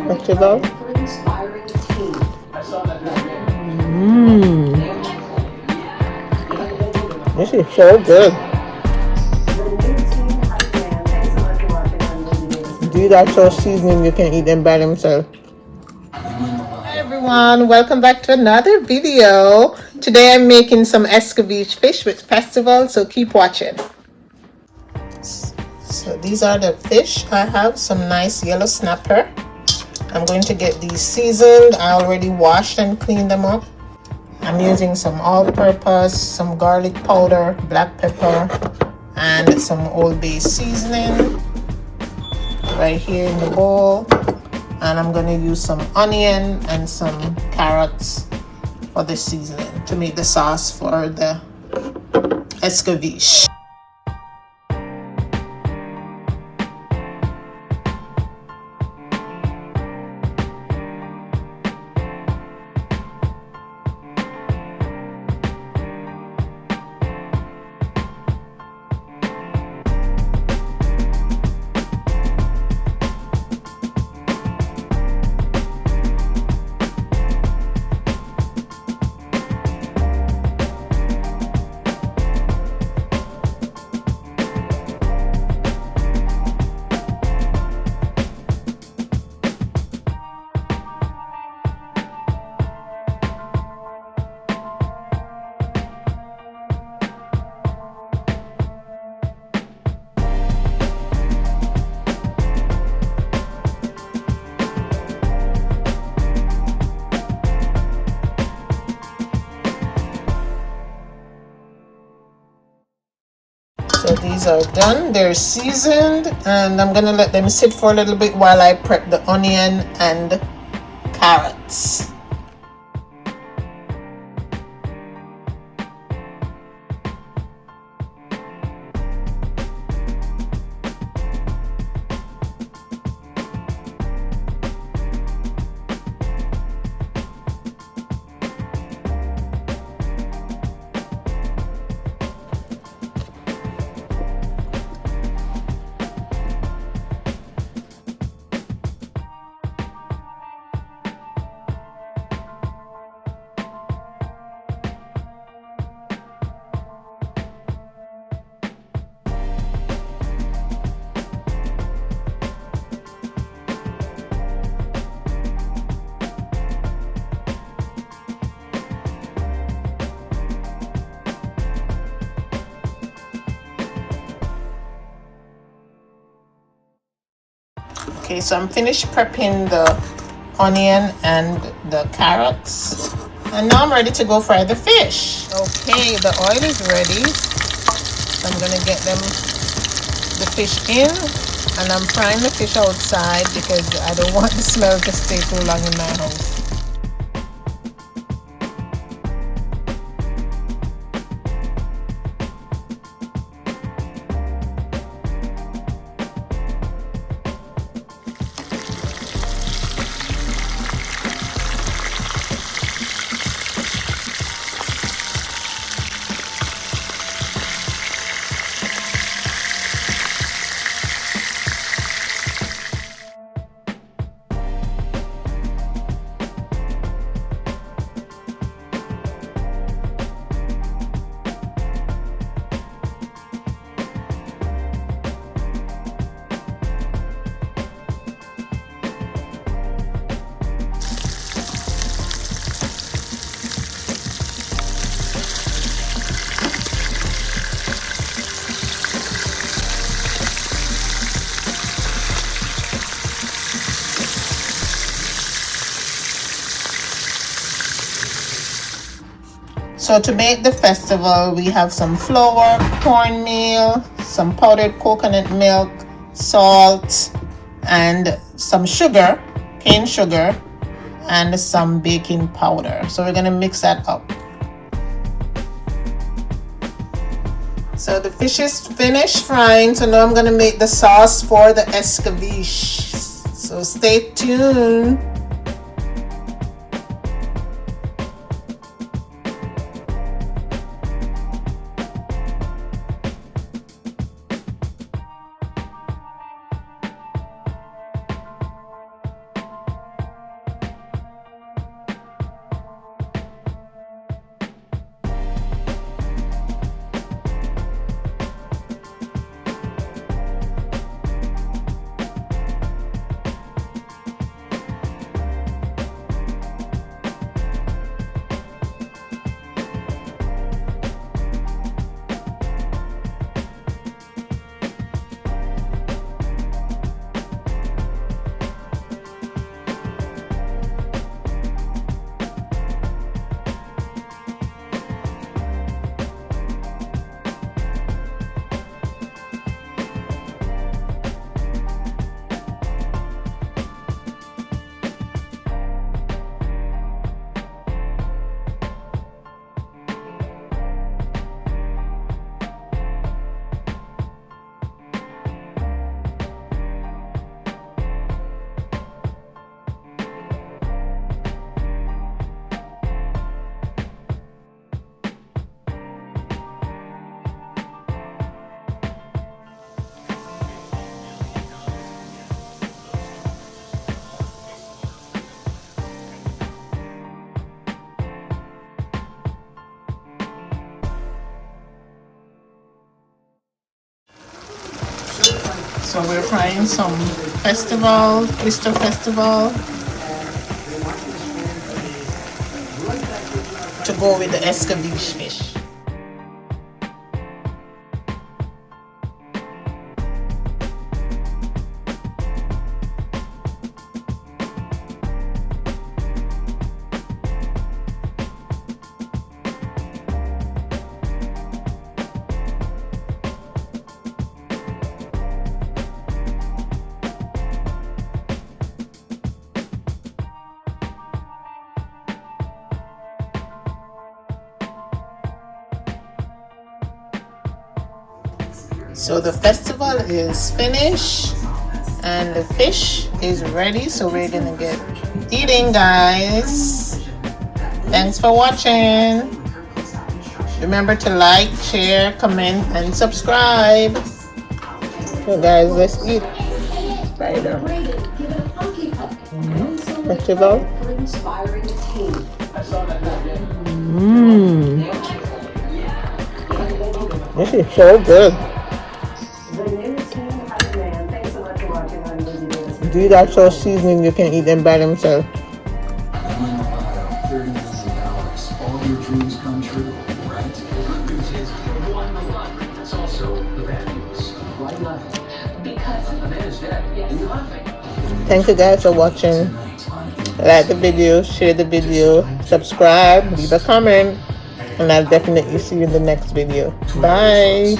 What you love? This is so good. These are so seasoning you can eat them by themselves. Hi everyone, welcome back to another video. Today I'm making some Escovitch fish with festival, so keep watching. So these are the fish. I have some nice yellow snapper. I'm going to get these seasoned. I already washed and cleaned them up. I'm using some all-purpose, some garlic powder, black pepper, and some Old Bay seasoning right here in the bowl. And I'm going to use some onion and some carrots for the seasoning to make the sauce for the Escovitch. So these are done, they're seasoned, and I'm gonna let them sit for a little bit while I prep the onion and carrots. Okay, so I'm finished prepping the onion and the carrots, and now I'm ready to go fry the fish. Okay, the oil is ready. So I'm gonna get the fish in, and I'm frying the fish outside because I don't want the smell to stay too long in my house. So to make the festival, we have some flour, cornmeal, some powdered coconut milk, salt, and some sugar, cane sugar, and some baking powder. So we're gonna mix that up. So the fish is finished frying, so now I'm gonna make the sauce for the Escovitch. So stay tuned. So we're frying some festival, Easter festival, to go with the Escovitch fish. So the festival is finished and the fish is ready, so we're gonna get eating, guys. Thanks for watching. Remember to like, share, comment, and subscribe. So guys, let's eat. Spider. Festival. This is so good. These are so seasoned you can eat them by themselves. $30 million. All your dreams come true, right? The good news is you won the lottery. That's also the bad news. Why laughing? Because a man is dead and you're laughing. Thank you guys for watching. Like the video, share the video, subscribe, leave a comment, and I'll definitely see you in the next video. Bye.